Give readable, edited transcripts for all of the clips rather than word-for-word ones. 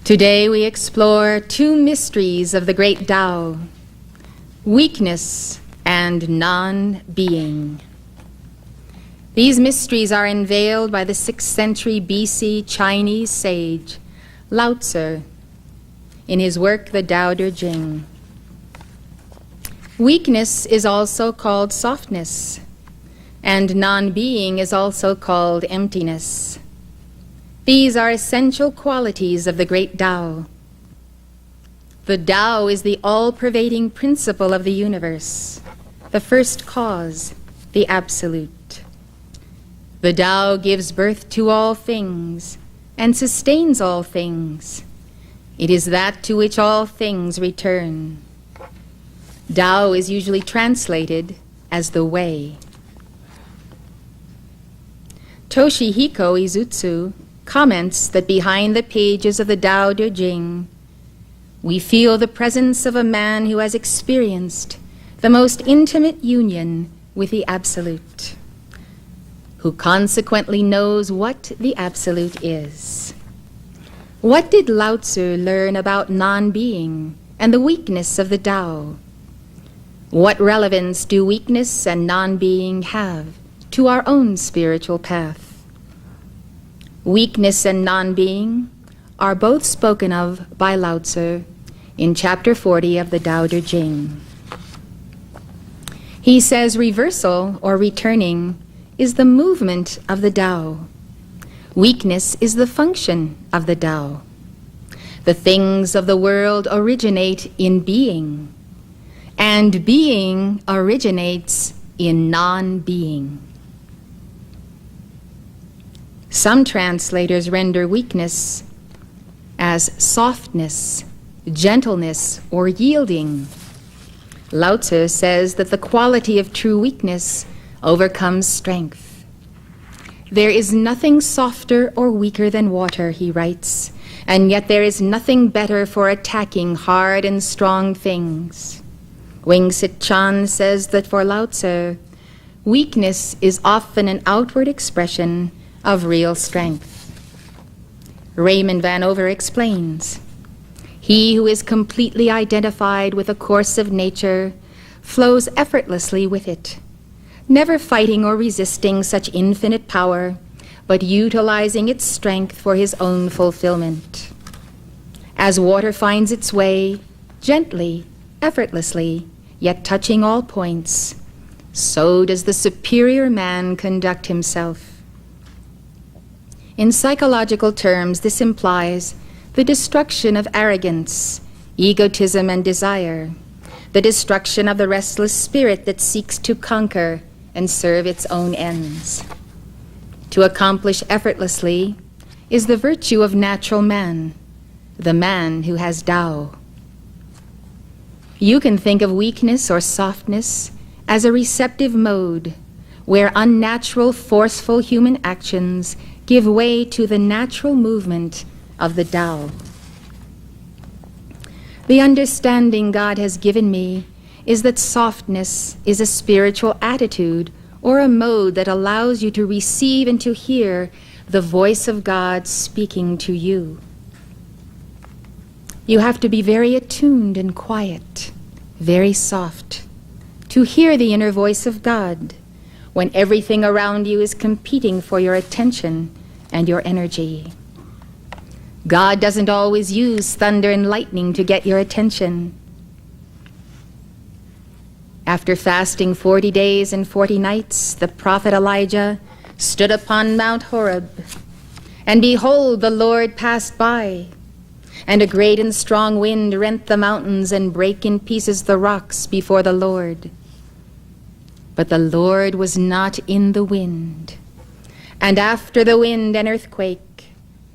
Today we explore two mysteries of the great Tao: weakness and non-being. These mysteries are unveiled by the 6th century BC Chinese sage Lao Tzu in his work The Tao Te Ching. Weakness is also called softness, and non-being is also called emptiness. These are essential qualities of the great Tao. The Tao is the all-pervading principle of the universe, the first cause, the absolute. The Tao gives birth to all things and sustains all things. It is that to which all things return. Tao is usually translated as the way. Toshihiko Izutsu comments that behind the pages of the Tao Te Ching, we feel the presence of a man who has experienced the most intimate union with the Absolute, who consequently knows what the Absolute is. What did Lao Tzu learn about non-being and the weakness of the Tao? What relevance do weakness and non-being have to our own spiritual path? Weakness and non-being are both spoken of by Lao Tzu in chapter 40 of the Tao Te Ching. He says reversal or returning is the movement of the Tao. Weakness is the function of the Tao. The things of the world originate in being, and being originates in non-being. Some translators render weakness as softness, gentleness, or yielding. Lao Tzu says that the quality of true weakness overcomes strength. There is nothing softer or weaker than water, he writes, and yet there is nothing better for attacking hard and strong things. Wing Sit Chan says that for Lao Tzu, weakness is often an outward expression of real strength. Raymond Van Over explains, he who is completely identified with a course of nature flows effortlessly with it, never fighting or resisting such infinite power, but utilizing its strength for his own fulfillment. As water finds its way, gently, effortlessly, yet touching all points, so does the superior man conduct himself. In psychological terms, this implies the destruction of arrogance, egotism, and desire, the destruction of the restless spirit that seeks to conquer and serve its own ends. To accomplish effortlessly is the virtue of natural man, the man who has Tao. You can think of weakness or softness as a receptive mode where unnatural, forceful human actions give way to the natural movement of the Tao. The understanding God has given me is that softness is a spiritual attitude or a mode that allows you to receive and to hear the voice of God speaking to you. You have to be very attuned and quiet, very soft, to hear the inner voice of God when everything around you is competing for your attention and your energy. God doesn't always use thunder and lightning to get your attention. After fasting 40 days and 40 nights, the prophet Elijah stood upon Mount Horeb, and behold, the Lord passed by, and a great and strong wind rent the mountains and brake in pieces the rocks before the Lord. But the Lord was not in the wind. And after the wind, an earthquake.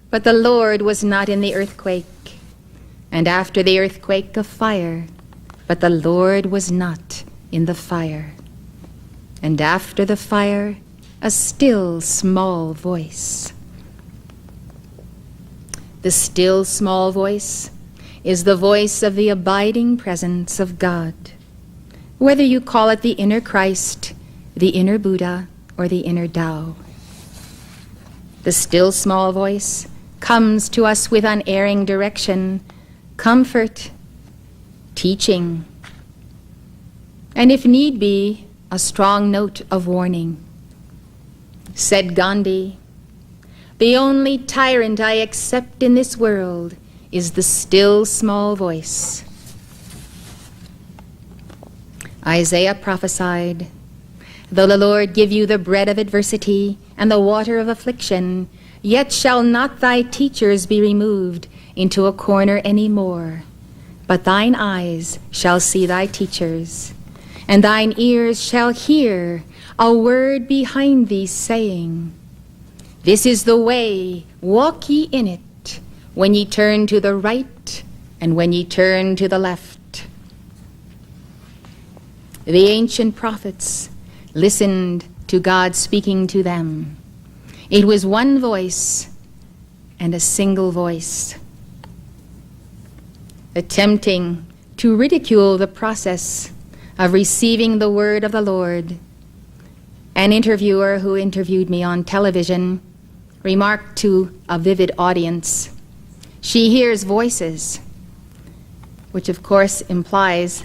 But the Lord was not in the earthquake. And after the earthquake, a fire. But the Lord was not in the fire. And after the fire, a still small voice. The still small voice is the voice of the abiding presence of God. Whether you call it the inner Christ, the inner Buddha, or the inner Tao. The still small voice comes to us with unerring direction, comfort, teaching, and if need be, a strong note of warning. Said Gandhi, "The only tyrant I accept in this world is the still small voice." Isaiah prophesied, "Though the Lord give you the bread of adversity and the water of affliction, yet shall not thy teachers be removed into a corner any more, but thine eyes shall see thy teachers, and thine ears shall hear a word behind thee saying, This is the way, walk ye in it, when ye turn to the right and when ye turn to the left." The ancient prophets listened to God speaking to them. It was one voice and a single voice. Attempting to ridicule the process of receiving the word of the Lord, an interviewer who interviewed me on television remarked to a vivid audience, "She hears voices," which of course implies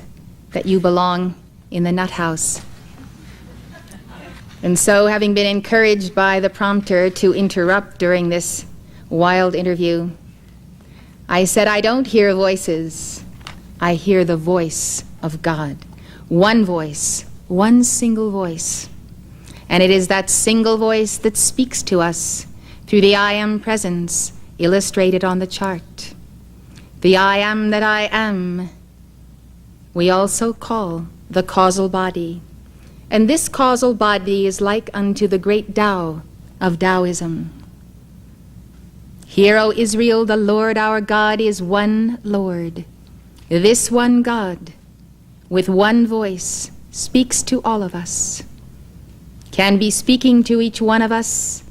that you belong in the nut house. And so, having been encouraged by the prompter to interrupt during this wild interview, I said, "I don't hear voices. I hear the voice of God." One voice, one single voice. And it is that single voice that speaks to us through the I am presence illustrated on the chart. The I am that I am, we also call the causal body. And this causal body is like unto the great Tao of Taoism. "Hear, O Israel, the Lord our God is one Lord. This one God, with one voice, speaks to all of us, can be speaking to each one of us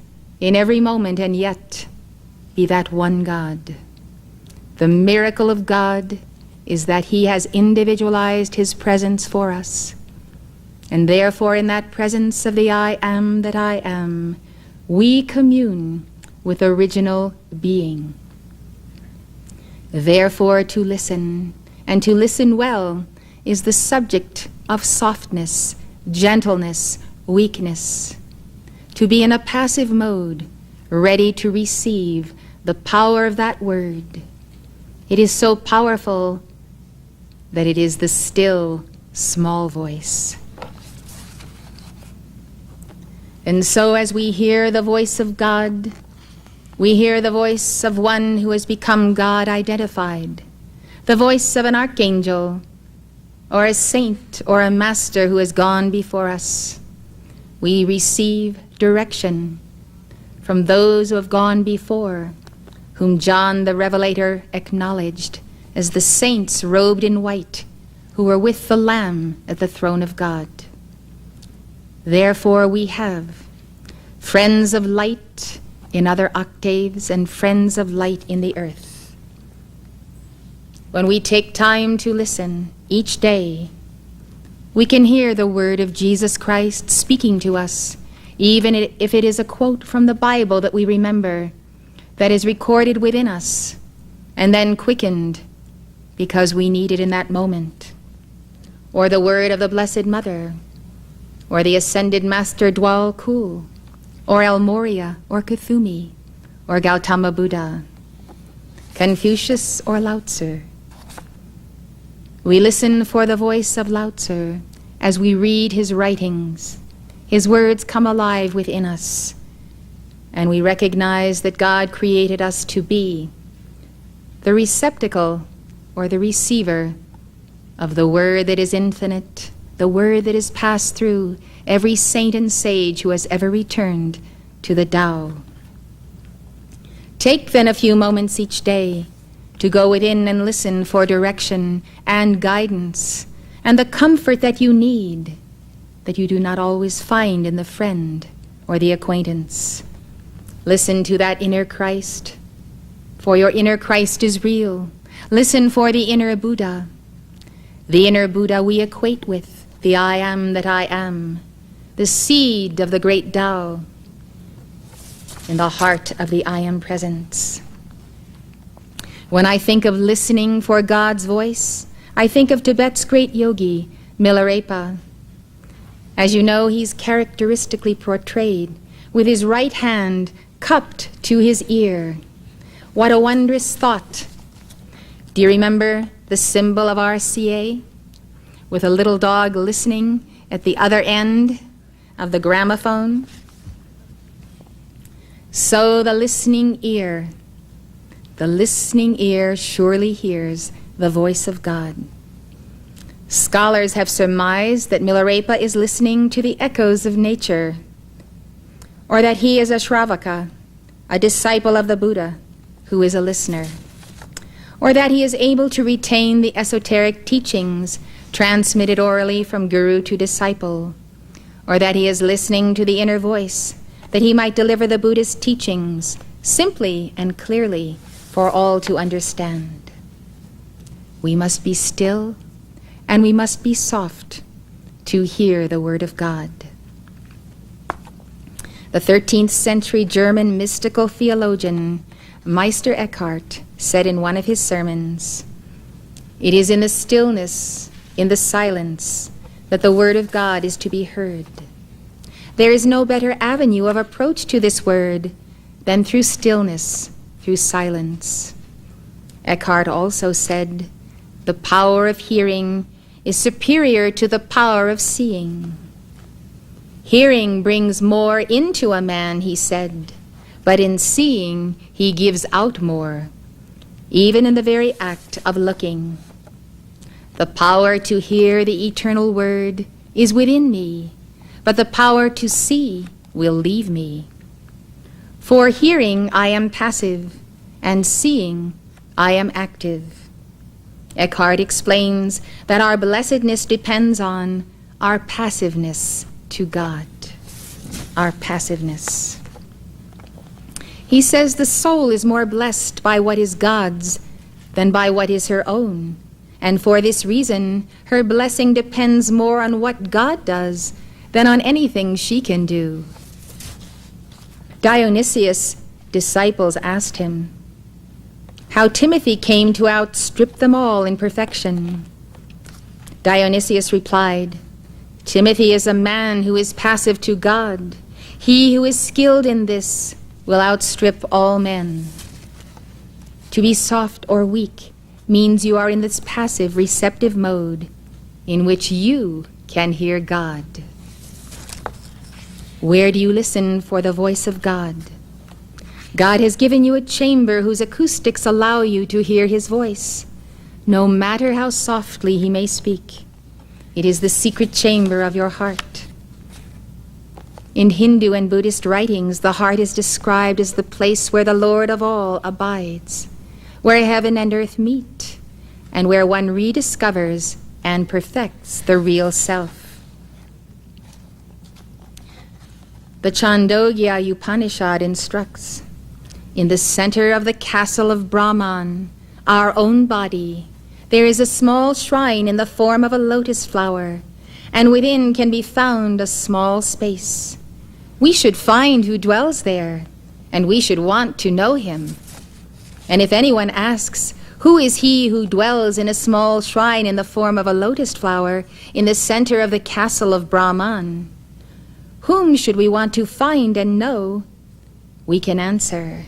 in every moment, and yet be that one God." The miracle of God is that he has individualized his presence for us. And therefore, in that presence of the I am that I am, we commune with original being. Therefore, to listen, and to listen well, is the subject of softness, gentleness, weakness. To be in a passive mode, ready to receive the power of that word. It is so powerful that it is the still, small voice. And so as we hear the voice of God, we hear the voice of one who has become God identified, the voice of an archangel, or a saint, or a master who has gone before us. We receive direction from those who have gone before, whom John the Revelator acknowledged as the saints robed in white, who were with the Lamb at the throne of God. Therefore we have friends of light in other octaves and friends of light in the earth. When we take time to listen each day, we can hear the word of Jesus Christ speaking to us, even if it is a quote from the Bible that we remember, that is recorded within us and then quickened because we need it in that moment. Or the word of the Blessed Mother, or the ascended Master Dwal Kul, or El Morya, or Kuthumi, or Gautama Buddha, Confucius, or Lao Tzu. We listen for the voice of Lao Tzu as we read his writings. His words come alive within us, and we recognize that God created us to be the receptacle or the receiver of the word that is infinite, the word that has passed through every saint and sage who has ever returned to the Tao. Take then a few moments each day to go within and listen for direction and guidance and the comfort that you need, that you do not always find in the friend or the acquaintance. Listen to that inner Christ, for your inner Christ is real. Listen for the inner Buddha. The inner Buddha we equate with the I am that I am, the seed of the great Tao in the heart of the I am presence. When I think of listening for God's voice, I think of Tibet's great yogi, Milarepa. As you know, he's characteristically portrayed with his right hand cupped to his ear. What a wondrous thought. Do you remember the symbol of RCA? With a little dog listening at the other end of the gramophone? So the listening ear surely hears the voice of God. Scholars have surmised that Milarepa is listening to the echoes of nature, or that he is a Shravaka, a disciple of the Buddha, who is a listener, or that he is able to retain the esoteric teachings transmitted orally from guru to disciple, or that he is listening to the inner voice, that he might deliver the Buddhist teachings simply and clearly for all to understand. We must be still and we must be soft to hear the word of God. The 13th century German mystical theologian Meister Eckhart said in one of his sermons, "It is in the stillness, in the silence, that the word of God is to be heard. There is no better avenue of approach to this word than through stillness, through silence." Eckhart also said, "The power of hearing is superior to the power of seeing. Hearing brings more into a man," he said, "but in seeing he gives out more, even in the very act of looking. The power to hear the eternal word is within me, but the power to see will leave me. For hearing I am passive, and seeing I am active." Eckhart explains that our blessedness depends on our passiveness to God. Our passiveness. He says the soul is more blessed by what is God's than by what is her own, and for this reason her blessing depends more on what God does than on anything she can do. Dionysius' disciples asked him how Timothy came to outstrip them all in perfection. Dionysius replied, "Timothy is a man who is passive to God. He who is skilled in this will outstrip all men." To be soft or weak means you are in this passive, receptive mode in which you can hear God. Where do you listen for the voice of God? God has given you a chamber whose acoustics allow you to hear his voice, no matter how softly he may speak. It is the secret chamber of your heart. In Hindu and Buddhist writings, the heart is described as the place where the Lord of all abides, where heaven and earth meet, and where one rediscovers and perfects the real self. The Chandogya Upanishad instructs, "In the center of the castle of Brahman, our own body, there is a small shrine in the form of a lotus flower, and within can be found a small space. We should find who dwells there, and we should want to know him. And if anyone asks, 'Who is he who dwells in a small shrine in the form of a lotus flower in the center of the castle of Brahman?' whom should we want to find and know?" We can answer,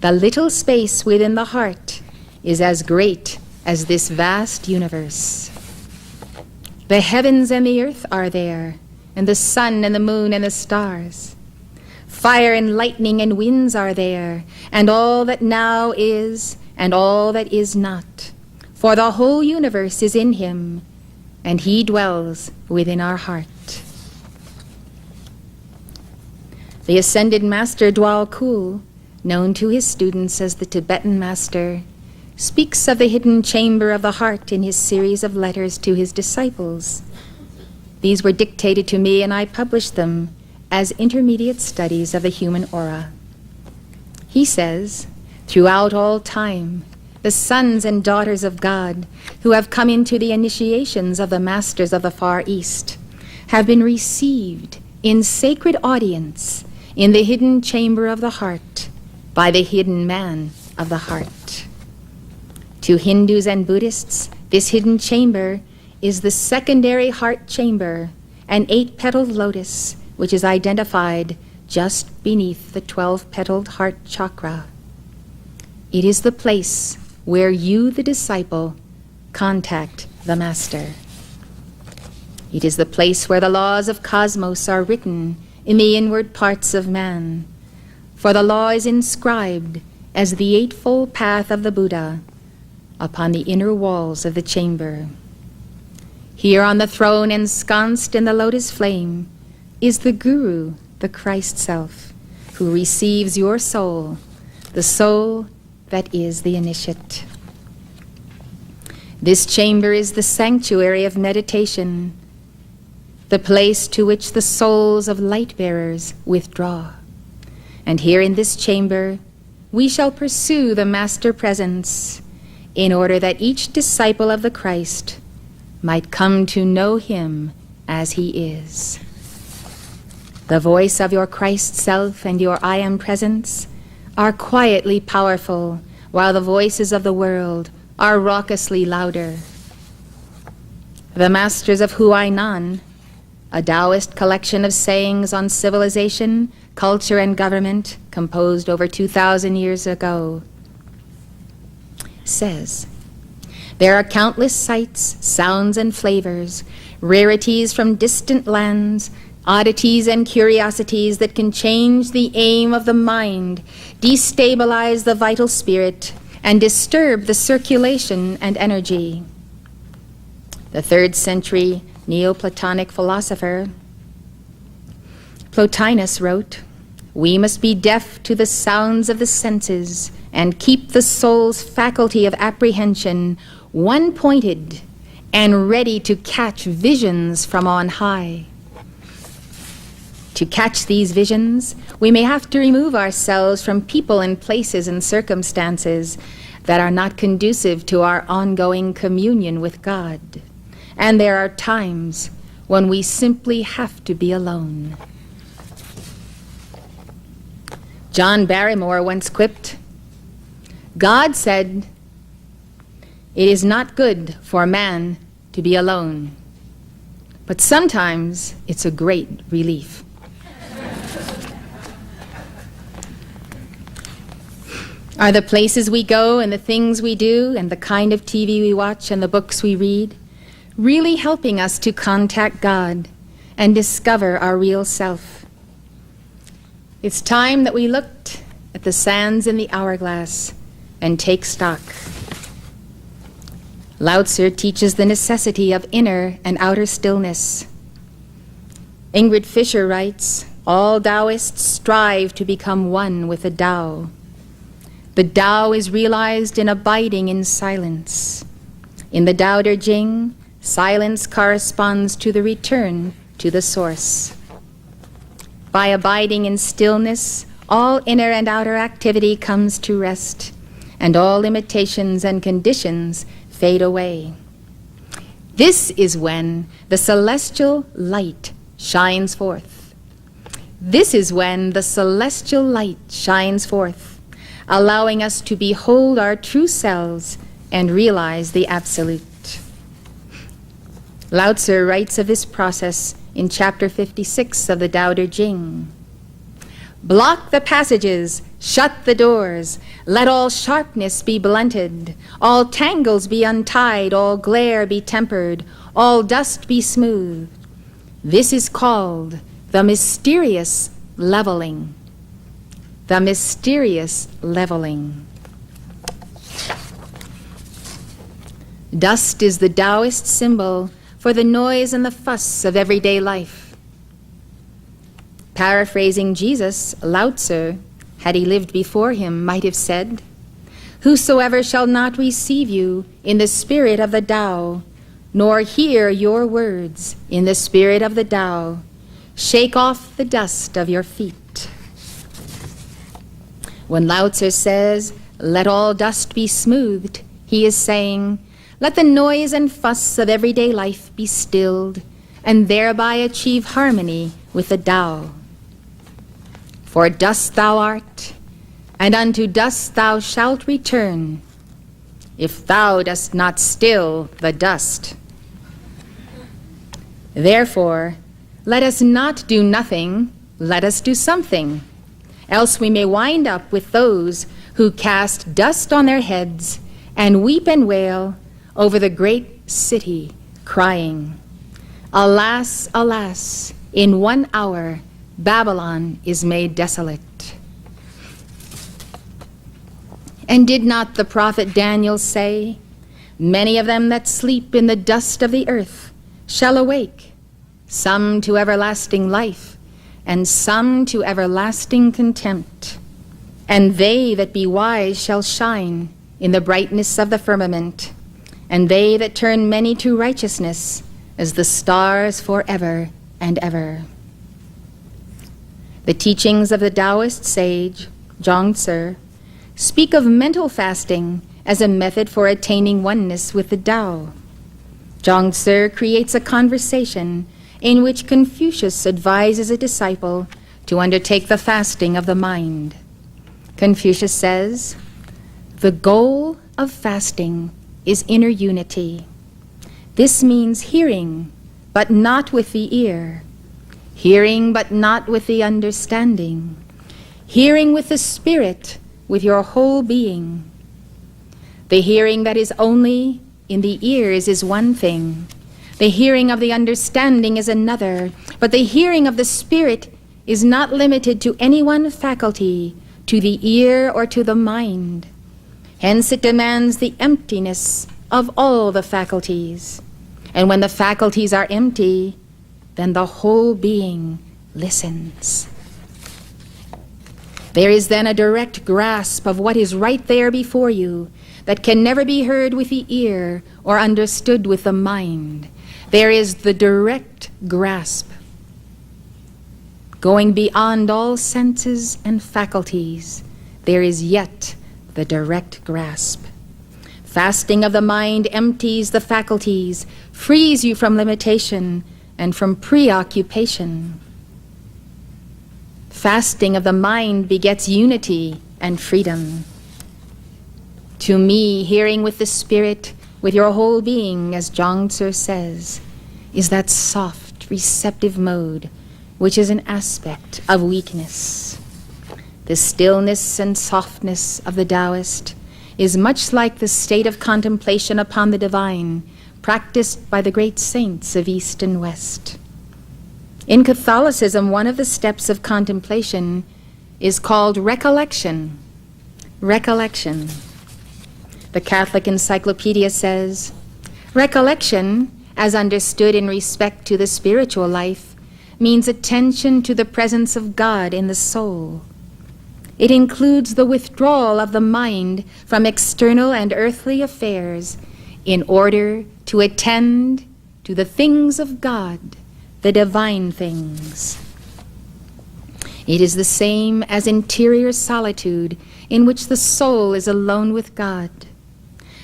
the little space within the heart is as great as this vast universe. The heavens and the earth are there, and the sun and the moon and the stars. Fire and lightning and winds are there, and all that now is and all that is not. For the whole universe is in him, and he dwells within our heart. The ascended master Dwal Khul, known to his students as the Tibetan master, speaks of the hidden chamber of the heart in his series of letters to his disciples. These were dictated to me, and I published them as intermediate studies of the human aura. He says, "Throughout all time, the sons and daughters of God who have come into the initiations of the masters of the Far East have been received in sacred audience in the hidden chamber of the heart by the hidden man of the heart." To Hindus and Buddhists, this hidden chamber is the secondary heart chamber, an 8-petaled lotus which is identified just beneath the 12-petaled heart chakra. It is the place where you, the disciple, contact the Master. It is the place where the laws of cosmos are written in the inward parts of man, for the law is inscribed as the eightfold path of the Buddha upon the inner walls of the chamber. Here on the throne ensconced in the lotus flame is the Guru, the Christ self, who receives your soul, the soul that is the initiate. This chamber is the sanctuary of meditation, the place to which the souls of light-bearers withdraw. And here in this chamber, we shall pursue the Master Presence in order that each disciple of the Christ might come to know him as he is. The voice of your Christ self and your I Am Presence are quietly powerful, while the voices of the world are raucously louder. The Masters of Huainan, a Taoist collection of sayings on civilization, culture, and government composed over 2,000 years ago, says, "There are countless sights, sounds, and flavors, rarities from distant lands, oddities and curiosities that can change the aim of the mind, destabilize the vital spirit, and disturb the circulation and energy." The 3rd century Neoplatonic philosopher Plotinus wrote, "We must be deaf to the sounds of the senses and keep the soul's faculty of apprehension one-pointed and ready to catch visions from on high." To catch these visions, we may have to remove ourselves from people and places and circumstances that are not conducive to our ongoing communion with God. And there are times when we simply have to be alone. John Barrymore once quipped, "God said, 'It is not good for man to be alone, but sometimes it's a great relief.'" Are the places we go and the things we do and the kind of TV we watch and the books we read really helping us to contact God and discover our real self? It's time that we looked at the sands in the hourglass and take stock. Lao Tzu teaches the necessity of inner and outer stillness. Ingrid Fisher writes, "All Taoists strive to become one with the Tao. The Tao is realized in abiding in silence. In the Tao Te Ching, silence corresponds to the return to the source. By abiding in stillness, all inner and outer activity comes to rest, and all limitations and conditions fade away. This is when the celestial light shines forth. This is when the celestial light shines forth, allowing us to behold our true selves and realize the Absolute." Lao Tzu writes of this process in chapter 56 of the Tao Te Ching. "Block the passages, shut the doors, let all sharpness be blunted, all tangles be untied, all glare be tempered, all dust be smoothed. This is called the mysterious leveling." The mysterious leveling. Dust is the Taoist symbol for the noise and the fuss of everyday life. Paraphrasing Jesus, Lao Tzu, had he lived before him, might have said, "Whosoever shall not receive you in the spirit of the Tao, nor hear your words in the spirit of the Tao, shake off the dust of your feet." When Lao Tzu says, "Let all dust be smoothed," he is saying, let the noise and fuss of everyday life be stilled, and thereby achieve harmony with the Tao. For dust thou art, and unto dust thou shalt return. if thou dost not still the dust. Therefore, let us not do nothing, let us do something, else we may wind up with those who cast dust on their heads and weep and wail over the great city, crying, Alas, alas, in 1 hour Babylon is made desolate. And did not the prophet Daniel say, Many of them that sleep in the dust of the earth shall awake, some to everlasting life, and some to everlasting contempt. And they that be wise shall shine in the brightness of the firmament, and they that turn many to righteousness as the stars forever and ever. The teachings of the Taoist sage, Zhuang-Tzu, speak of mental fasting as a method for attaining oneness with the Tao. Zhuang-Tzu creates a conversation in which Confucius advises a disciple to undertake the fasting of the mind. Confucius says, The goal of fasting is inner unity. This means hearing, but not with the ear, hearing but not with the understanding, hearing with the spirit, with your whole being. The hearing that is only in the ears is one thing. The hearing of the understanding is another, but the hearing of the spirit is not limited to any one faculty, to the ear or to the mind. Hence it demands the emptiness of all the faculties. And when the faculties are empty, then the whole being listens. There is then a direct grasp of what is right there before you that can never be heard with the ear or understood with the mind. There is the direct grasp, going beyond all senses and faculties. There is yet the direct grasp. Fasting of the mind empties the faculties, frees you from limitation and from preoccupation. Fasting of the mind begets unity and freedom. To me, hearing with the spirit, with your whole being, as Zhuang-Tzu says, is that soft, receptive mode, which is an aspect of weakness. The stillness and softness of the Taoist is much like the state of contemplation upon the divine, practiced by the great saints of East and West. In Catholicism, one of the steps of contemplation is called recollection. Recollection. The Catholic Encyclopedia says, recollection, as understood in respect to the spiritual life, means attention to the presence of God in the soul. It includes the withdrawal of the mind from external and earthly affairs in order to attend to the things of God, the divine things. It is the same as interior solitude in which the soul is alone with God.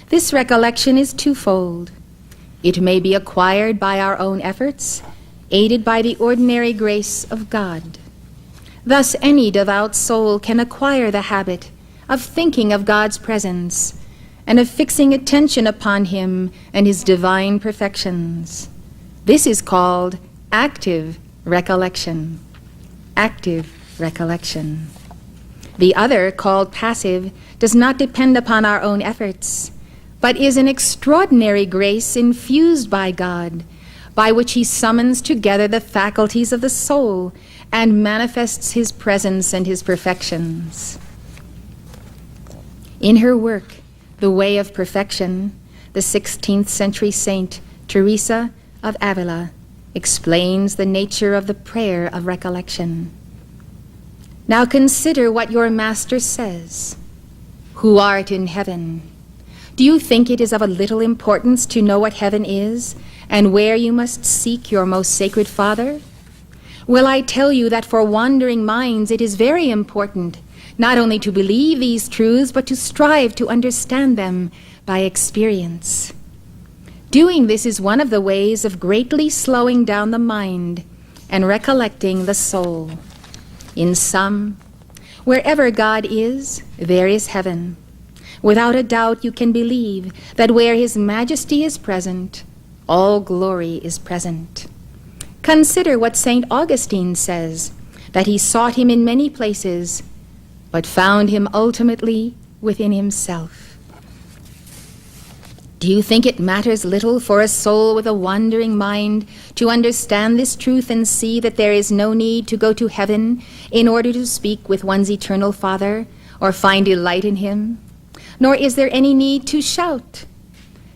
This recollection is twofold. It may be acquired by our own efforts, aided by the ordinary grace of God. Thus, any devout soul can acquire the habit of thinking of God's presence and of fixing attention upon Him and His divine perfections. This is called active recollection. Active recollection. The other, called passive, does not depend upon our own efforts, but is an extraordinary grace infused by God, by which He summons together the faculties of the soul and manifests His presence and His perfections. In her work, The Way of Perfection, the 16th century saint Teresa of Avila explains the nature of the prayer of recollection. Now consider what your Master says, who art in heaven. Do you think it is of a little importance to know what heaven is and where you must seek your most sacred Father? Well, I tell you that for wandering minds it is very important not only to believe these truths, but to strive to understand them by experience. Doing this is one of the ways of greatly slowing down the mind and recollecting the soul. In sum, wherever God is, there is heaven. Without a doubt you can believe that where His Majesty is present, all glory is present. Consider what St. Augustine says, that he sought Him in many places, but found Him ultimately within himself. Do you think it matters little for a soul with a wandering mind to understand this truth and see that there is no need to go to heaven in order to speak with one's eternal Father or find delight in Him? Nor is there any need to shout.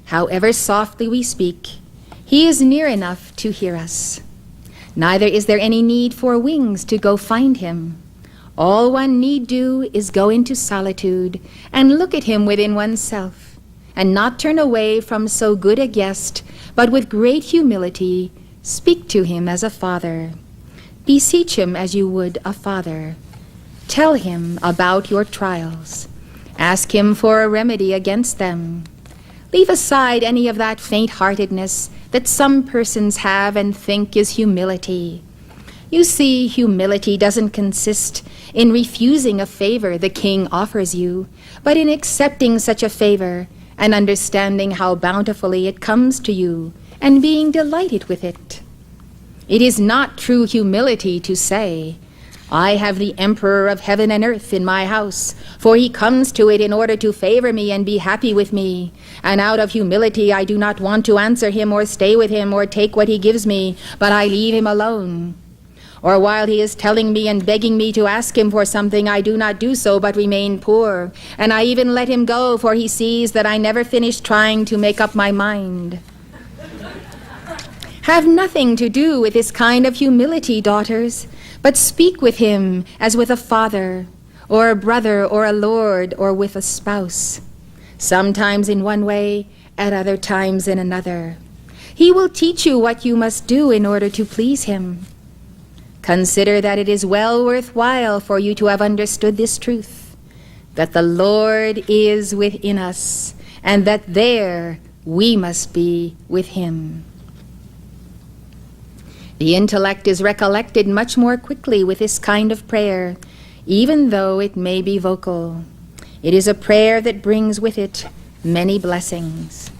However softly we speak, He is near enough to hear us. Neither is there any need for wings to go find Him. All one need do is go into solitude and look at Him within oneself, and not turn away from so good a guest, but with great humility speak to Him as a father. Beseech Him as you would a father. Tell Him about your trials. Ask Him for a remedy against them. Leave aside any of that faint-heartedness that some persons have and think is humility. You see, humility doesn't consist in refusing a favor the king offers you, but in accepting such a favor and understanding how bountifully it comes to you, and being delighted with it. It is not true humility to say, I have the Emperor of heaven and earth in my house, for he comes to it in order to favor me and be happy with me, and out of humility I do not want to answer him or stay with him or take what he gives me, but I leave him alone. Or while he is telling me and begging me to ask him for something, I do not do so, but remain poor. And I even let him go, for he sees that I never finish trying to make up my mind. Have nothing to do with this kind of humility, daughters, but speak with him as with a father, or a brother, or a lord, or with a spouse. Sometimes in one way, at other times in another. He will teach you what you must do in order to please him. Consider that it is well worthwhile for you to have understood this truth, that the Lord is within us, and that there we must be with Him. The intellect is recollected much more quickly with this kind of prayer, even though it may be vocal. It is a prayer that brings with it many blessings.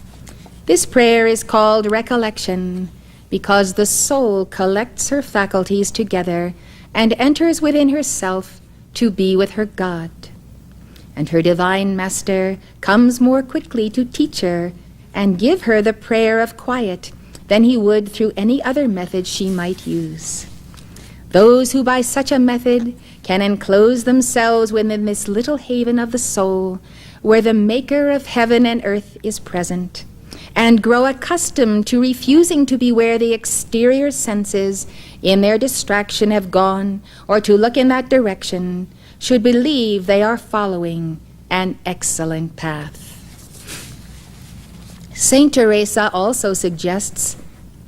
This prayer is called recollection, because the soul collects her faculties together and enters within herself to be with her God. And her divine master comes more quickly to teach her and give her the prayer of quiet than he would through any other method she might use. Those who by such a method can enclose themselves within this little haven of the soul, where the Maker of heaven and earth is present, and grow accustomed to refusing to be where the exterior senses in their distraction have gone, or to look in that direction, should believe they are following an excellent path. Saint Teresa also suggests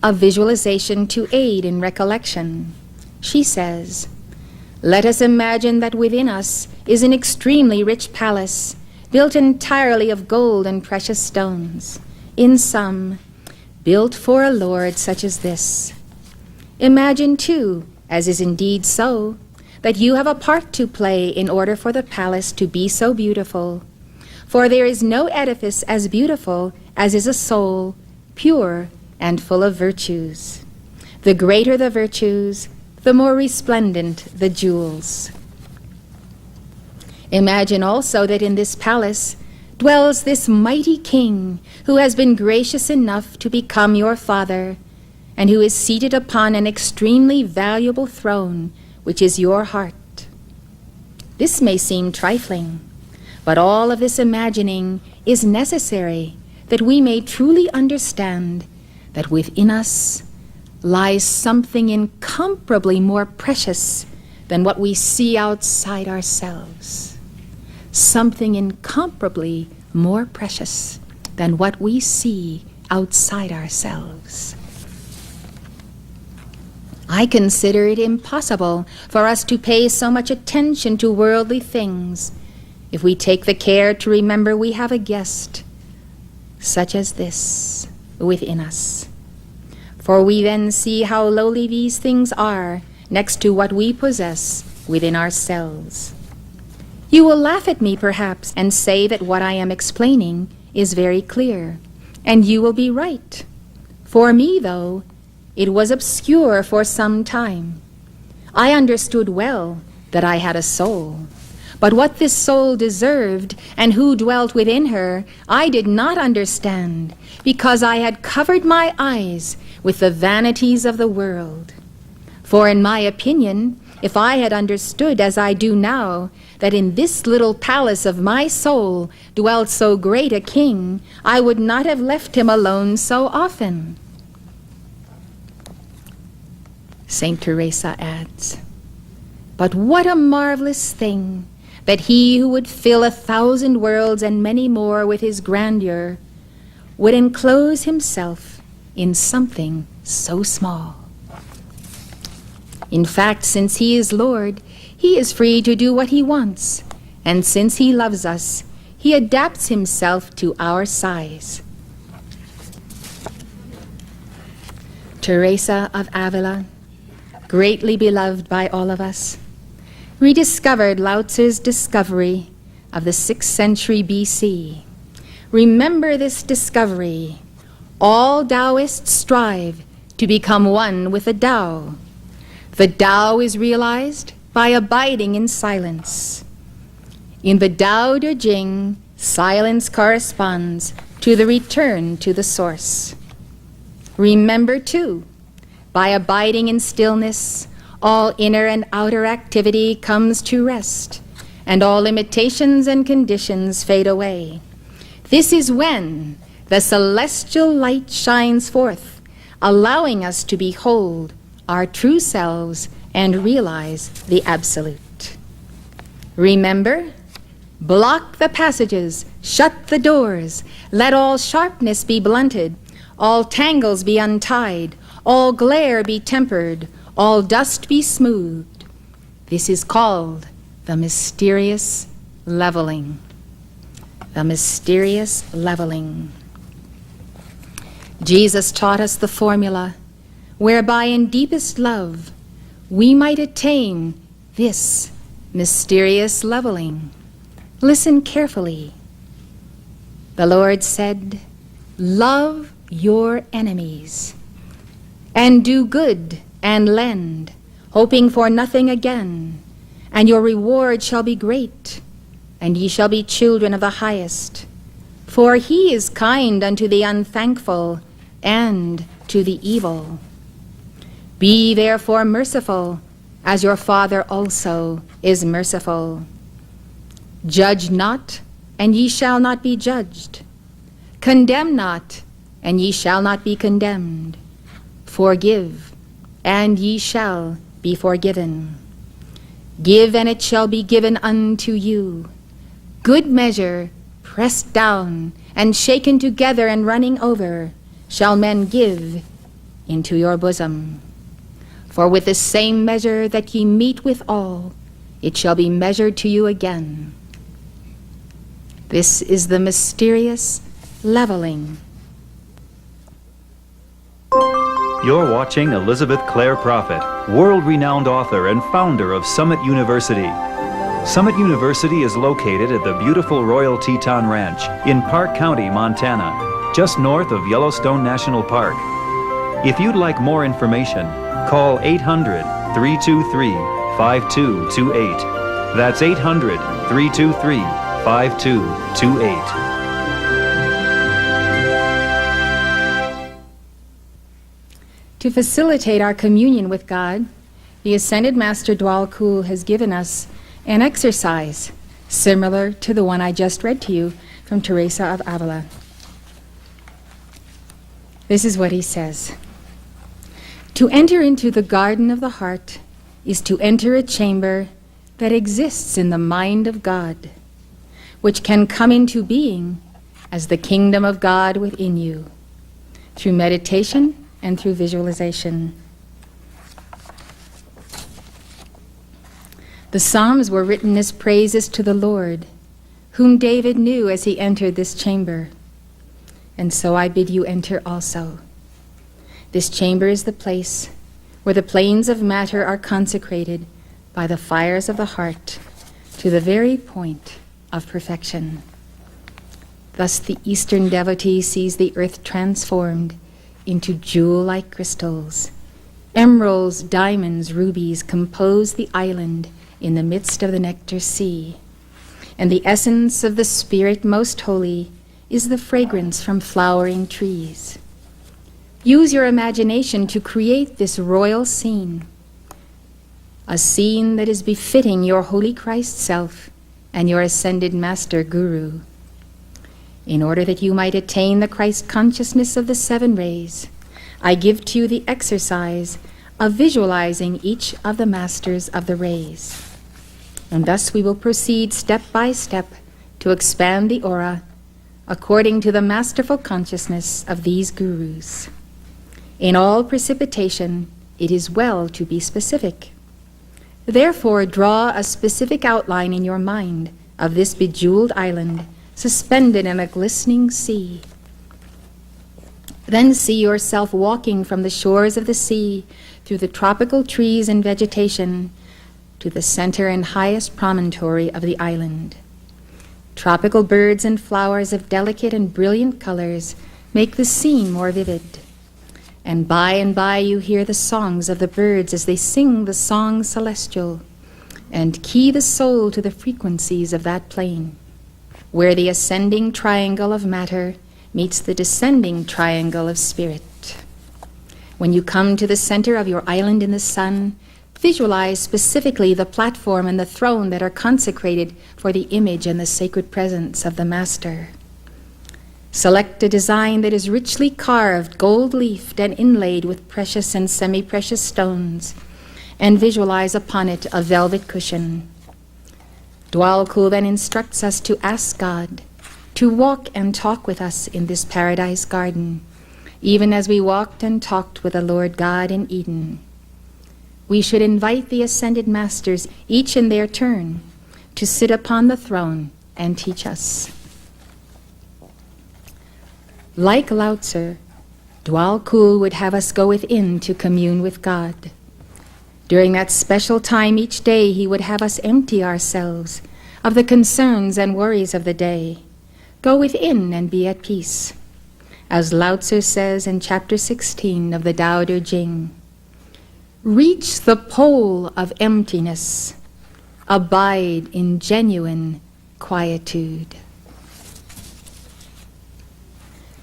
a visualization to aid in recollection. She says, let us imagine that within us is an extremely rich palace, built entirely of gold and precious stones. In sum, built for a Lord such as this. Imagine too, as is indeed so, that you have a part to play in order for the palace to be so beautiful. For there is no edifice as beautiful as is a soul, pure and full of virtues. The greater the virtues, the more resplendent the jewels. Imagine also that in this palace dwells this mighty king who has been gracious enough to become your father, and who is seated upon an extremely valuable throne, which is your heart. This may seem trifling, but all of this imagining is necessary that we may truly understand that within us lies something incomparably more precious than what we see outside ourselves. Something incomparably more precious than what we see outside ourselves. I consider it impossible for us to pay so much attention to worldly things if we take the care to remember we have a guest such as this within us. For we then see how lowly these things are next to what we possess within ourselves. You will laugh at me, perhaps, and say that what I am explaining is very clear, and you will be right. For me, though, it was obscure for some time. I understood well that I had a soul, but what this soul deserved and who dwelt within her, I did not understand, because I had covered my eyes with the vanities of the world. For in my opinion, if I had understood as I do now, that in this little palace of my soul dwelt so great a king, I would not have left him alone so often. Saint Teresa adds, but what a marvelous thing that he who would fill 1,000 worlds and many more with his grandeur would enclose himself in something so small. In fact, since he is Lord, he is free to do what he wants, and since he loves us, he adapts himself to our size. Teresa of Avila, greatly beloved by all of us, rediscovered Lao Tzu's discovery of the 6th century BC. Remember this discovery. All Taoists strive to become one with the Tao. The Tao is realized by abiding in silence. In the Tao Te Ching, silence corresponds to the return to the source. Remember, too, by abiding in stillness, all inner and outer activity comes to rest, and all limitations and conditions fade away. This is when the celestial light shines forth, allowing us to behold our true selves and realize the absolute. Remember, block the passages, shut the doors, let all sharpness be blunted, all tangles be untied, all glare be tempered, all dust be smoothed. This is called the mysterious leveling. The mysterious leveling. Jesus taught us the formula whereby in deepest love we might attain this mysterious leveling. Listen carefully. The Lord said, love your enemies, and do good and lend, hoping for nothing again, and your reward shall be great, and ye shall be children of the highest. For he is kind unto the unthankful and to the evil. Be therefore merciful, as your Father also is merciful. Judge not, and ye shall not be judged. Condemn not, and ye shall not be condemned. Forgive, and ye shall be forgiven. Give, and it shall be given unto you. Good measure, pressed down, and shaken together and running over, shall men give into your bosom. For with the same measure that ye meet withal, it shall be measured to you again. This is the mysterious leveling. You're watching Elizabeth Clare Prophet, world-renowned author and founder of Summit University. Summit University is located at the beautiful Royal Teton Ranch in Park County, Montana, just north of Yellowstone National Park. If you'd like more information, call 800-323-5228. That's 800-323-5228. To facilitate our communion with God, the Ascended Master Dwal Kul has given us an exercise similar to the one I just read to you from Teresa of Avila. This is what he says. To enter into the garden of the heart is to enter a chamber that exists in the mind of God, which can come into being as the kingdom of God within you, through meditation and through visualization. The Psalms were written as praises to the Lord, whom David knew as he entered this chamber. And so I bid you enter also. This chamber is the place where the planes of matter are consecrated by the fires of the heart to the very point of perfection. Thus the Eastern devotee sees the earth transformed into jewel-like crystals. Emeralds, diamonds, rubies compose the island in the midst of the nectar sea. And the essence of the Spirit Most Holy is the fragrance from flowering trees. Use your imagination to create this royal scene, a scene that is befitting your Holy Christ Self and your Ascended Master Guru. In order that you might attain the Christ consciousness of the seven rays, I give to you the exercise of visualizing each of the masters of the rays. And thus we will proceed step by step to expand the aura according to the masterful consciousness of these gurus. In all precipitation, it is well to be specific. Therefore, draw a specific outline in your mind of this bejeweled island suspended in a glistening sea. Then see yourself walking from the shores of the sea through the tropical trees and vegetation to the center and highest promontory of the island. Tropical birds and flowers of delicate and brilliant colors make the scene more vivid. And by you hear the songs of the birds as they sing the song celestial, and key the soul to the frequencies of that plane, where the ascending triangle of matter meets the descending triangle of spirit. When you come to the center of your island in the sun, visualize specifically the platform and the throne that are consecrated for the image and the sacred presence of the Master. Select a design that is richly carved, gold-leafed, and inlaid with precious and semi-precious stones, and visualize upon it a velvet cushion. Dwalkul then instructs us to ask God to walk and talk with us in this paradise garden, even as we walked and talked with the Lord God in Eden. We should invite the ascended masters, each in their turn, to sit upon the throne and teach us. Like Lao Tzu, Dwalkul would have us go within to commune with God. During that special time each day, he would have us empty ourselves of the concerns and worries of the day. Go within and be at peace. As Lao Tzu says in chapter 16 of the Tao Te Ching, reach the pole of emptiness. Abide in genuine quietude.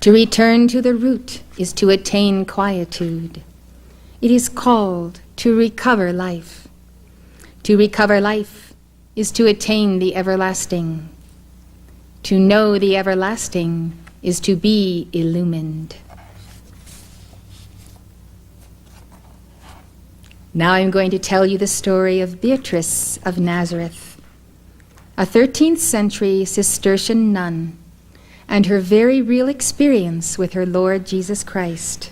To return to the root is to attain quietude. It is called to recover life. To recover life is to attain the everlasting. To know the everlasting is to be illumined. Now I'm going to tell you the story of Beatrice of Nazareth, a 13th century Cistercian nun, and her very real experience with her Lord Jesus Christ.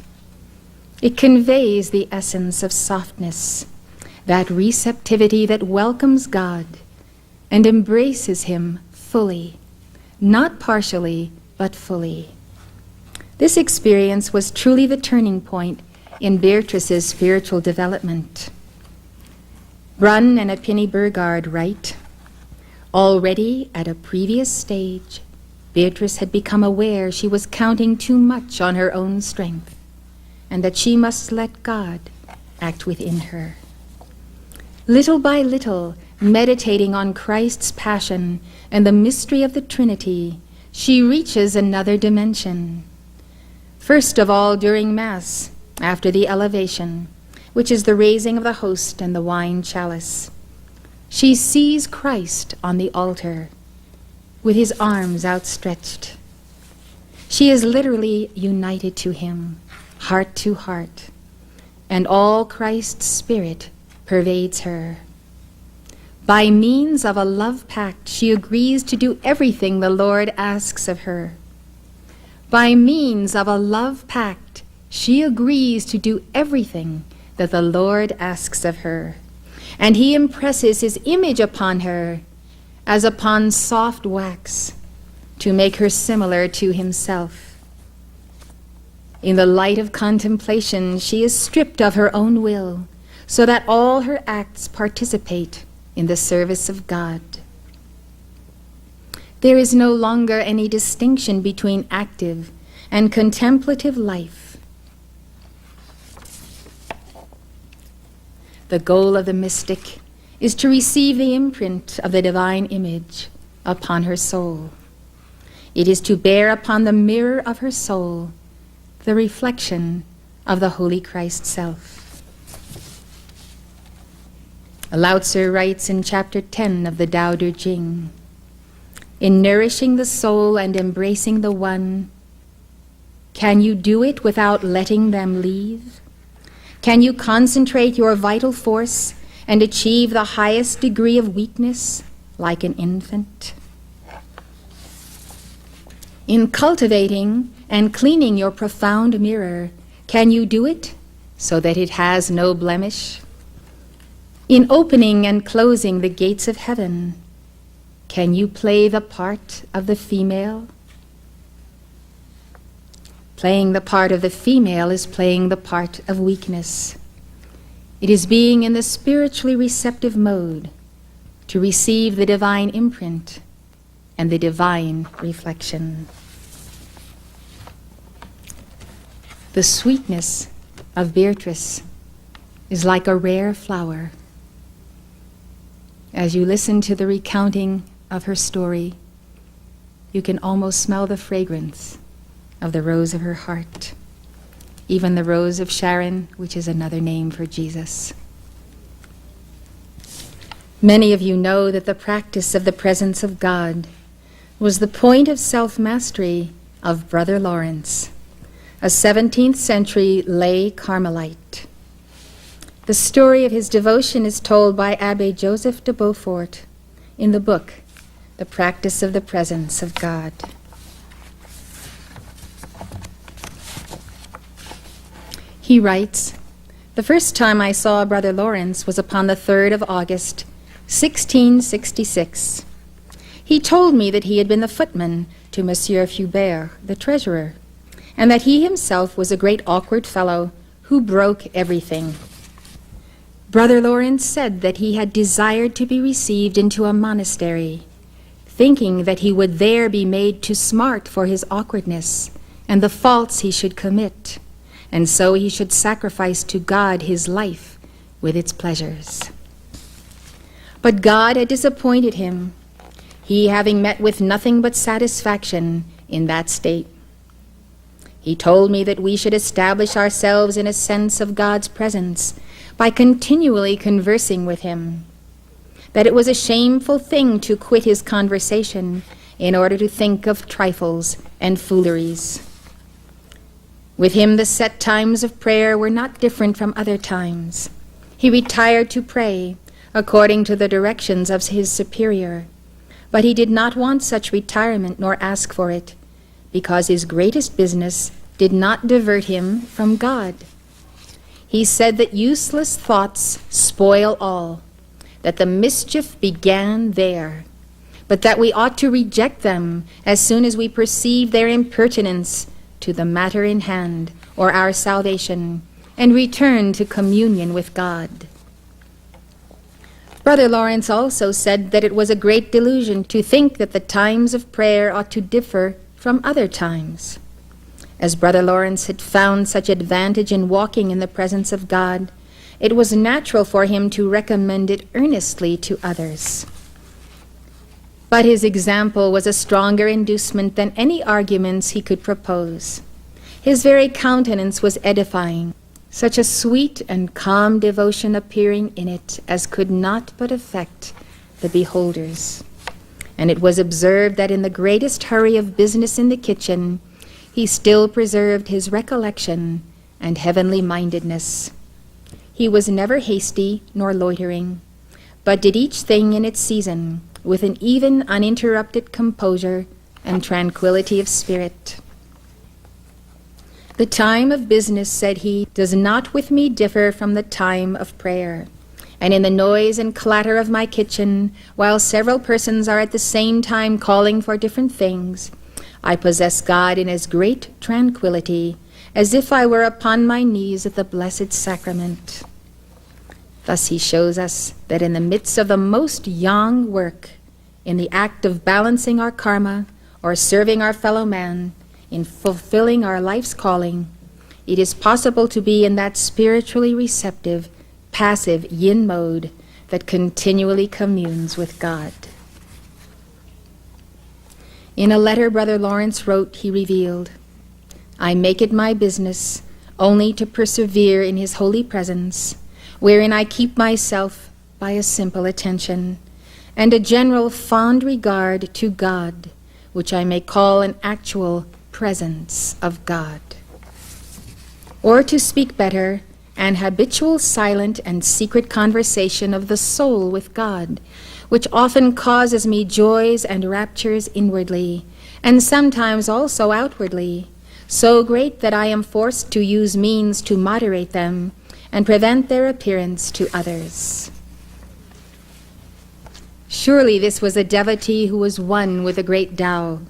It conveys the essence of softness, that receptivity that welcomes God and embraces Him fully, not partially, but fully. This experience was truly the turning point in Beatrice's spiritual development. Brunn and Apini Burgard write, already at a previous stage, Beatrice had become aware she was counting too much on her own strength, and that she must let God act within her. Little by little, meditating on Christ's passion and the mystery of the Trinity, she reaches another dimension. First of all, during Mass, after the elevation, which is the raising of the host and the wine chalice, she sees Christ on the altar, with his arms outstretched. She is literally united to him, heart to heart, and all Christ's Spirit pervades her. By means of a love pact, she agrees to do everything the Lord asks of her. By means of a love pact, she agrees to do everything that the Lord asks of her, and he impresses his image upon her as upon soft wax, to make her similar to himself. In the light of contemplation, she is stripped of her own will, so that all her acts participate in the service of God. There is no longer any distinction between active and contemplative life. The goal of the mystic is to receive the imprint of the divine image upon her soul. It is to bear upon the mirror of her soul the reflection of the Holy Christ self. Lao Tzu writes in chapter 10 of the Tao Te Ching, "In nourishing the soul and embracing the One, can you do it without letting them leave? Can you concentrate your vital force and achieve the highest degree of weakness like an infant? In cultivating and cleaning your profound mirror, can you do it so that it has no blemish? In opening and closing the gates of heaven, can you play the part of the female? Playing the part of the female is playing the part of weakness. It is being in the spiritually receptive mode to receive the divine imprint and the divine reflection." The sweetness of Beatrice is like a rare flower. As you listen to the recounting of her story, you can almost smell the fragrance of the rose of her heart, even the rose of Sharon, which is another name for Jesus. Many of you know that the practice of the presence of God was the point of self-mastery of Brother Lawrence, a 17th century lay Carmelite. The story of his devotion is told by Abbé Joseph de Beaufort in the book, The Practice of the Presence of God. He writes, "The first time I saw Brother Lawrence was upon the 3rd of August, 1666. He told me that he had been the footman to Monsieur Fubert, the treasurer, and that he himself was a great awkward fellow who broke everything. Brother Lawrence said that he had desired to be received into a monastery, thinking that he would there be made to smart for his awkwardness and the faults he should commit, and so he should sacrifice to God his life with its pleasures. But God had disappointed him, he having met with nothing but satisfaction in that state. He told me that we should establish ourselves in a sense of God's presence by continually conversing with him, that it was a shameful thing to quit his conversation in order to think of trifles and fooleries. With him the set times of prayer were not different from other times. He retired to pray according to the directions of his superior, but he did not want such retirement nor ask for it, because his greatest business did not divert him from God. He said that useless thoughts spoil all, that the mischief began there, but that we ought to reject them as soon as we perceive their impertinence to the matter in hand, or our salvation, and return to communion with God. Brother Lawrence also said that it was a great delusion to think that the times of prayer ought to differ from other times. As Brother Lawrence had found such advantage in walking in the presence of God, it was natural for him to recommend it earnestly to others. But his example was a stronger inducement than any arguments he could propose. His very countenance was edifying, such a sweet and calm devotion appearing in it as could not but affect the beholders. And it was observed that in the greatest hurry of business in the kitchen, he still preserved his recollection and heavenly mindedness. He was never hasty nor loitering, but did each thing in its season with an even uninterrupted composure and tranquility of spirit. The time of business, said he, does not with me differ from the time of prayer. And in the noise and clatter of my kitchen, while several persons are at the same time calling for different things, I possess God in as great tranquility as if I were upon my knees at the Blessed Sacrament. Thus he shows us that in the midst of the most young work, in the act of balancing our karma or serving our fellow man, in fulfilling our life's calling, it is possible to be in that spiritually receptive, passive yin mode that continually communes with God. In a letter Brother Lawrence wrote, he revealed, "I make it my business only to persevere in his holy presence, wherein I keep myself by a simple attention, and a general fond regard to God, which I may call an actual presence of God. Or to speak better, an habitual silent and secret conversation of the soul with God, which often causes me joys and raptures inwardly, and sometimes also outwardly, so great that I am forced to use means to moderate them and prevent their appearance to others." Surely this was a devotee who was one with the great Tao.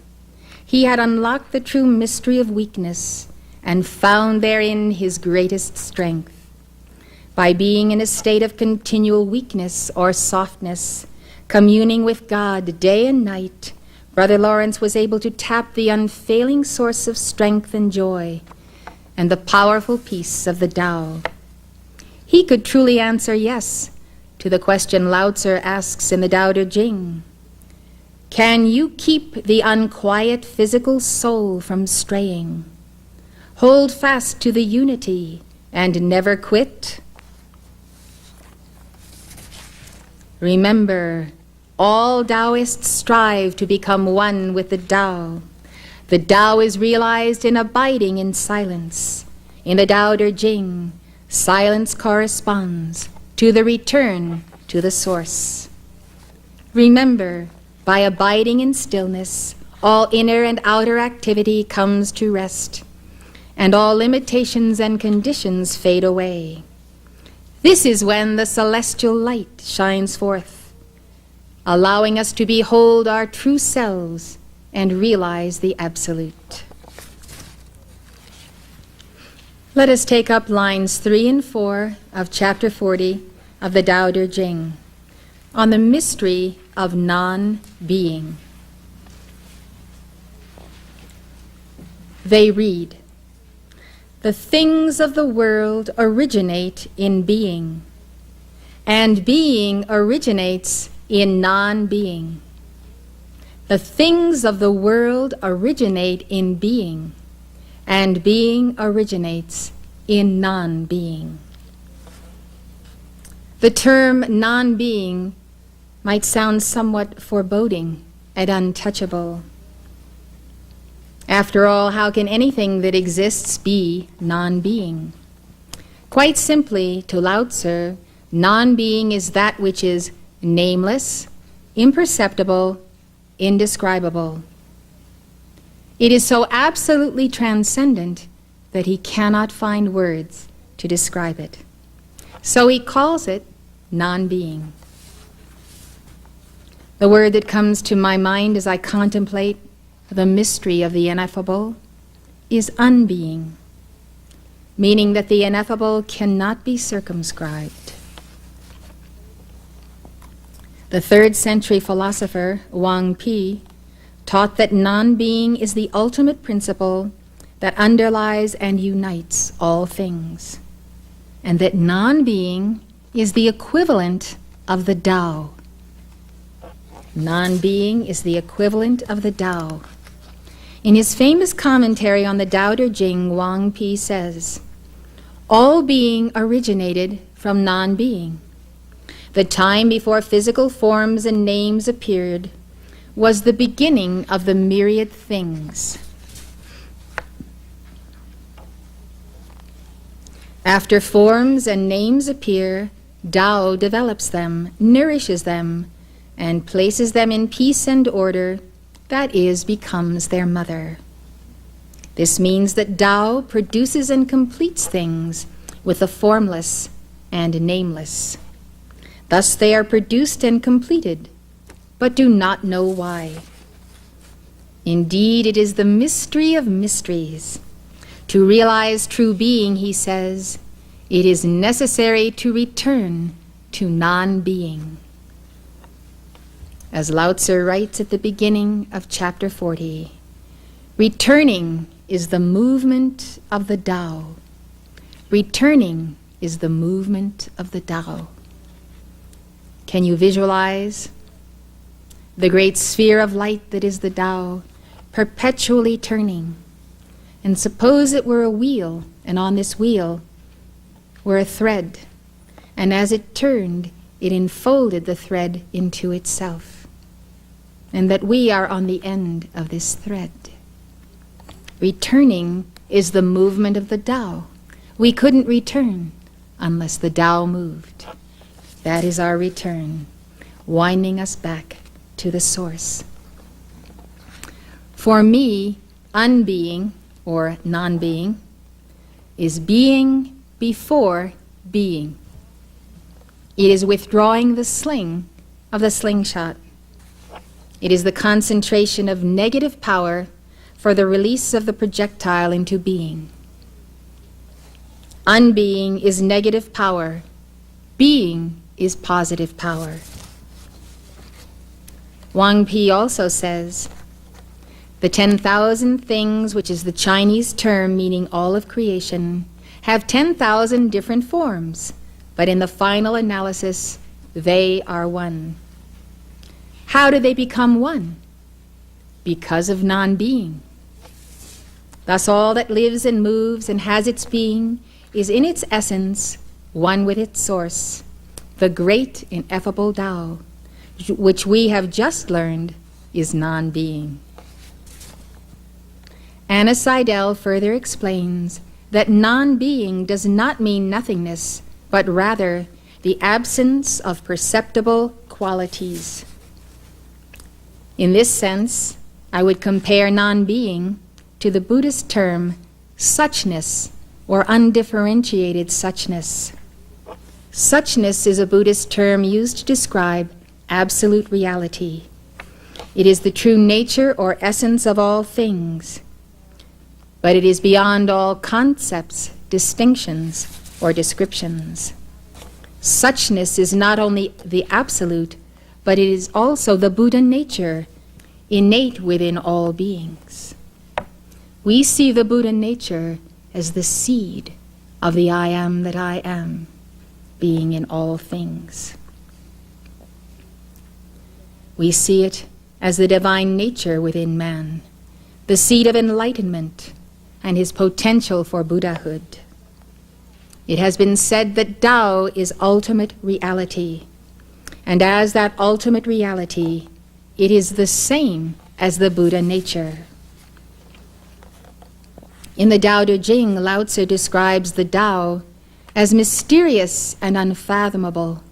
He had unlocked the true mystery of weakness and found therein his greatest strength. By being in a state of continual weakness or softness, communing with God day and night, Brother Lawrence was able to tap the unfailing source of strength and joy and the powerful peace of the Tao. He could truly answer yes to the question Lao Tzu asks in the Tao Te Ching. Can you keep the unquiet physical soul from straying? Hold fast to the unity and never quit? Remember, all Taoists strive to become one with the Tao. The Tao is realized in abiding in silence. In the Tao Te Ching, silence corresponds to the return to the source. Remember, by abiding in stillness, all inner and outer activity comes to rest, and all limitations and conditions fade away. This is when the celestial light shines forth, allowing us to behold our true selves and realize the Absolute. Let us take up lines 3 and 4 of chapter 40 of the Tao Te Ching on the mystery of non-being. They read, "The things of the world originate in being, and being originates in non-being. The things of the world originate in being, and being originates in non-being." The term non-being might sound somewhat foreboding and untouchable. After all, how can anything that exists be non-being? Quite simply, to Lao Tzu, non-being is that which is nameless, imperceptible, indescribable. It is so absolutely transcendent that he cannot find words to describe it. So he calls it non-being. The word that comes to my mind as I contemplate the mystery of the ineffable is unbeing, meaning that the ineffable cannot be circumscribed. The 3rd century philosopher Wang Pi taught that non-being is the ultimate principle that underlies and unites all things, and that non-being is the equivalent of the Tao. Non-being is the equivalent of the Tao. In his famous commentary on the Tao Te Ching, Wang Pi says, "All being originated from non-being. The time before physical forms and names appeared was the beginning of the myriad things. After forms and names appear, Tao develops them, nourishes them, and places them in peace and order, that is, becomes their mother. This means that Tao produces and completes things with the formless and nameless. Thus they are produced and completed, but do not know why. Indeed, it is the mystery of mysteries. To realize true being," he says, "it is necessary to return to non-being." As Lao Tzu writes at the beginning of chapter 40, returning is the movement of the Tao. Returning is the movement of the Tao. Can you visualize the great sphere of light that is the Tao perpetually turning? And suppose it were a wheel, and on this wheel were a thread, and as it turned, it enfolded the thread into itself, and that we are on the end of this thread. Returning is the movement of the Tao. We couldn't return unless the Tao moved. That is our return, winding us back to the source. For me, unbeing, or non-being, is being before being. It is withdrawing the sling of the slingshot. It is the concentration of negative power for the release of the projectile into being. Unbeing is negative power. Being is positive power. Wang Pi also says, the 10,000 things, which is the Chinese term meaning all of creation, have 10,000 different forms, but in the final analysis, they are one. How do they become one? Because of non-being. Thus all that lives and moves and has its being is in its essence one with its source, the great ineffable Tao, which we have just learned is non-being. Anna Seidel further explains that non-being does not mean nothingness, but rather the absence of perceptible qualities. In this sense, I would compare non-being to the Buddhist term suchness, or undifferentiated suchness. Suchness is a Buddhist term used to describe absolute reality. It is the true nature or essence of all things, but it is beyond all concepts, distinctions, or descriptions. Suchness is not only the absolute, but it is also the Buddha nature, innate within all beings. We see the Buddha nature as the seed of the I am that I am, being in all things. We see it as the divine nature within man, the seed of enlightenment and his potential for Buddhahood. It has been said that Tao is ultimate reality, and as that ultimate reality, it is the same as the Buddha nature. In the Tao Te Ching, Lao Tzu describes the Tao as mysterious and unfathomable.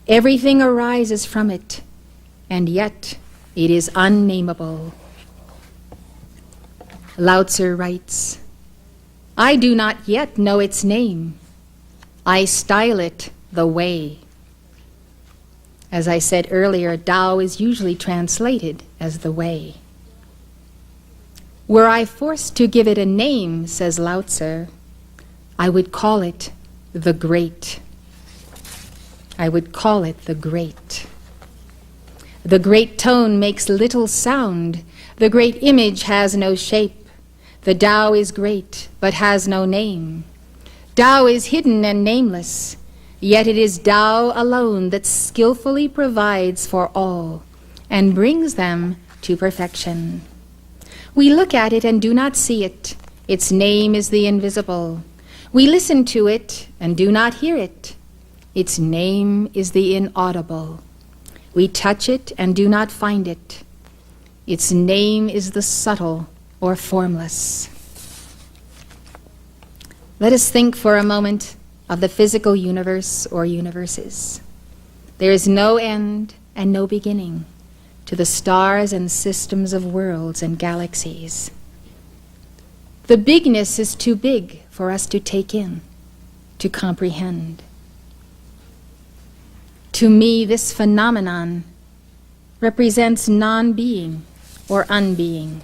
Everything arises from it, and yet it is unnameable. Lao Tzu writes, I do not yet know its name. I style it the way. As I said earlier, Tao is usually translated as the way. Were I forced to give it a name, says Lao Tzu, I would call it the Great. I would call it the Great. The great tone makes little sound. The great image has no shape. The Tao is great, but has no name. Tao is hidden and nameless, yet it is Tao alone that skillfully provides for all and brings them to perfection. We look at it and do not see it. Its name is the invisible. We listen to it and do not hear it. Its name is the inaudible. We touch it and do not find it. Its name is the subtle or formless. Let us think for a moment of the physical universe or universes. There is no end and no beginning to the stars and systems of worlds and galaxies. The bigness is too big for us to take in, to comprehend. To me, this phenomenon represents non-being or unbeing.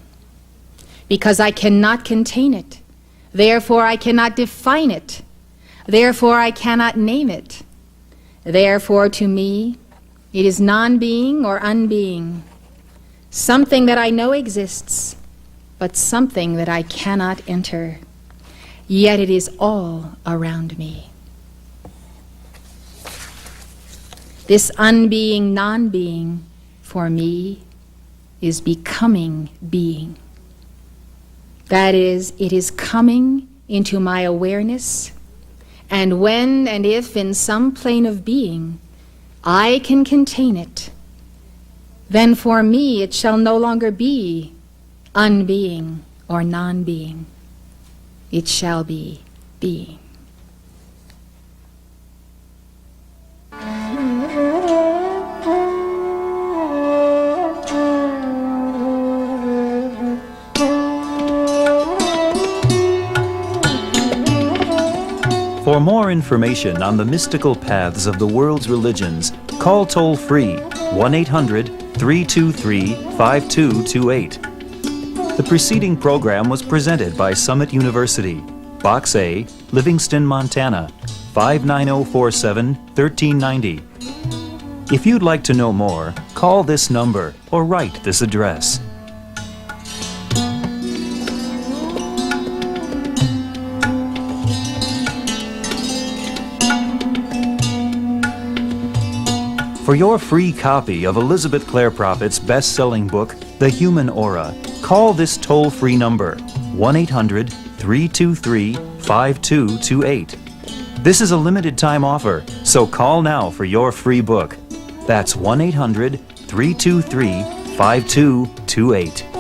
Because I cannot contain it, therefore I cannot define it, therefore I cannot name it. Therefore, to me, It is non-being or unbeing, something that I know exists, but something that I cannot enter. Yet it is all around me. This unbeing, non-being, for me, is becoming being. That is, it is coming into my awareness, and when and if in some plane of being I can contain it, then for me it shall no longer be unbeing or non-being. It shall be being. For more information on the mystical paths of the world's religions, call toll-free 1-800-323-5228. The preceding program was presented by Summit University, Box A, Livingston, Montana, 59047 1390. If you'd like to know more, call this number or write this address. For your free copy of Elizabeth Clare Prophet's best-selling book, The Human Aura, call this toll-free number, 1-800-323-5228. This is a limited-time offer, so call now for your free book. That's 1-800-323-5228.